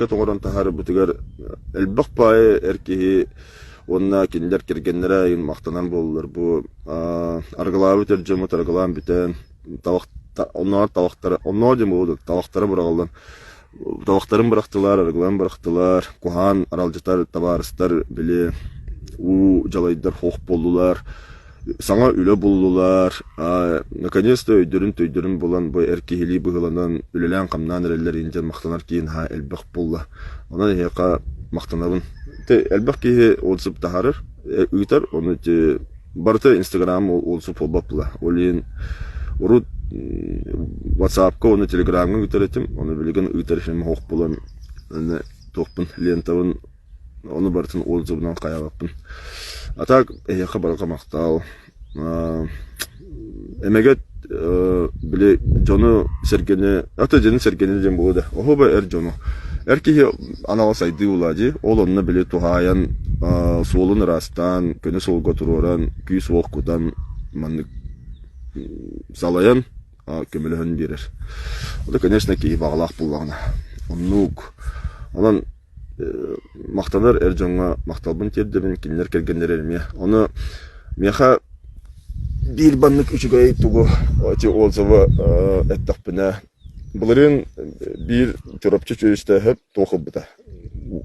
Тоңорон тахары бутыгар элбах пае эркеһи онна кинилер киргеннере ин мактанан болулар. Бу аргылабы тержемет аргылам битен оннор тавактары оннор дем болду. Тавактары бурагалдан. Тавактарын бырактылар, аргылам бырактылар. Кухан аралжытар табарыстар биле у жалайдар хох болдулар. Саңа үле болдулар. Наконец-то өйдөрүн болан бу эркехили быгыланан үлелән камнан эрелер инжен мактанар кийин ха элбах болла. Онан яка мактанабын. Элбах ки олсуп тахарыр. Үйтер оны барты Инстаграм олсуп болбапла. Олин урут WhatsApp-ка оны Телеграмга үтеретим. Оны билген үйтер шем хок болан топпун лентабын оны бартын олсубунан каябаппын. Атак яка барга мактал. Эмегет биле жону сергене, ата жени сергене дем болду. Охоба жону. Эрки анала сайды улади, ол онна биле тухаян солун растан, көне солго туроран, күй соокудан маннык салаян көмөлөн берер. Ода, конечно, ки баглак булгана. Оннук. Анан мактанар эржонга макталбын тердебин кинилер келгендер элме. Оны меха бир баннык үчүгөй тугу оти олзова эттакпына. Буларын бир төрөпчү чөйүстө хеп тохубута.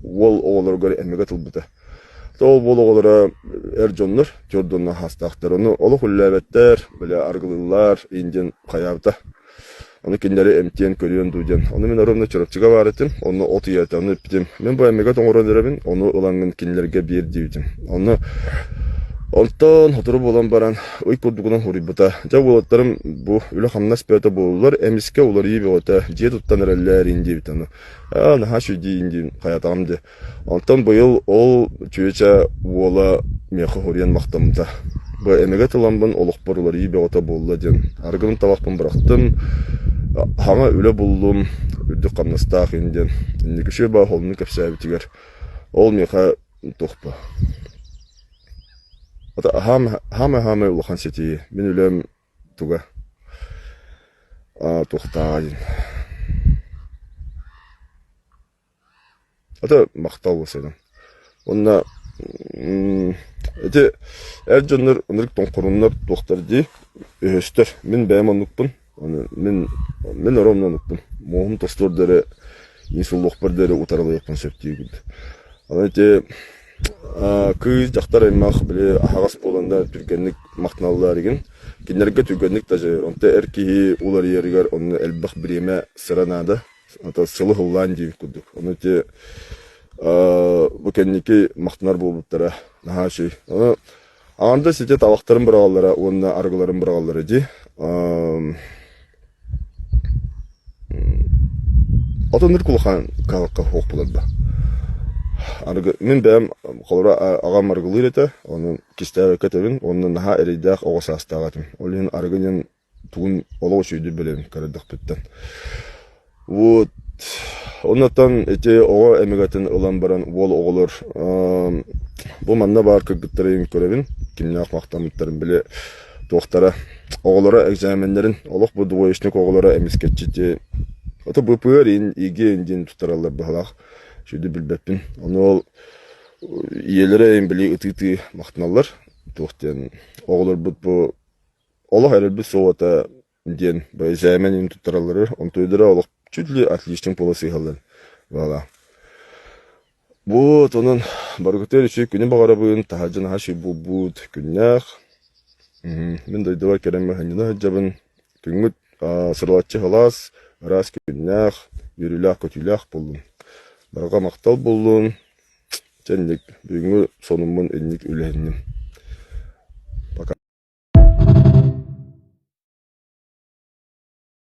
Ол оолорго эмеге тылбыта. Тол болоолора эржоннор жордонна хастактар. Оны олохуллабеттер, биле аргылылар инден каябыта. Onu kinleri emtiyen körüyen duyden. Onu men aramda çorapçıga varıtım. Onu otu yatanı bitim. Men bu emega toңoran onu olangın kinlerge bir diydim. Onu ondan oturup olan baran oy kurdugunan huribata. Ja bolatlarım bu üle hamnas peyata bollar. Emiske olar iyi bir ota. Ciye tuttan ereller indi bitanı. Naha şu di indi hayatağımdı. Ondan bu yıl ol çöğüçe ola meha huriyen maktamda. Bu emega tolanbın oluqbarılar iyi bir ota bolla den. Argılın tabakpın bıraktım. Hama öyle buldum. Ürdük kamnastaq inden. İndi küşe bağ holunu kapsabitiger. Ol meha toqpa. Ata hama ulaqan seti. Men ölem tuga. Toqtayın. Ata maqtal olsaydım. Onna ete erjonlar onuruk toңqurunlar toqtar di. Östür. Men bämanlıkpın. Men aramdan uqpun. Moğum tostorları insulluqpardары утарылайықпын сөптей күлді. Ана кыз жақтар аймақ біле ағас боланда түргенлік мақтыналылар еген. Кенлерге түргенлік тажы. Онта әркеге олар ергер оны әлбақ біреме сыранады. Ата сылы ғыллан дейін күлдік. Ана бұл кеннеке мақтынар болуптары. Наға шей. Ағанда сете табақтарын бірағалары, онына арғыларын бірағалары де. Атоныр кулахан калакка хоқ болады. Мен бәм қалыра ағам арғылыр еті, оның кестәві кәтебін, оның наға әрейдәқ оғаса астағатым. Олың арғынен туғын олау шүйді білем кәрідіқ біттен. Оннаттан әте оға әмегетін ұлан баран ол оғылыр. Бұл манна бар көгіттірейін көребін, кеміне ақмақтамыттарын біле тоқтара. Оғылара экзаменлерин, олық бұл дуайышнық оғылара әмескетчеті. Ата бұл пүйерін еге үнден тұтаралар бағалақ шүйді білбәппін. Оны ол иелері әйін біле ұты-ұты мақтыналар. Тоқтен оғылар бұл олық әрі бұл соғата үнден экзаменін тұтаралары. Он тойдыра олық чүтлі отличный полосы қалдар. Бұл оның барғытер үші күні бағара бұйын тағаджын хаши бұл бұд күннәқ. Мен дойдыва керемі ханина жабын күнгіт сырлатчы халас, раз күннәқ, үйріләқ, көтіләқ болдым. Барға мақтал болдым, жәнлік бүгінгі сонымын әлінік үләйінім.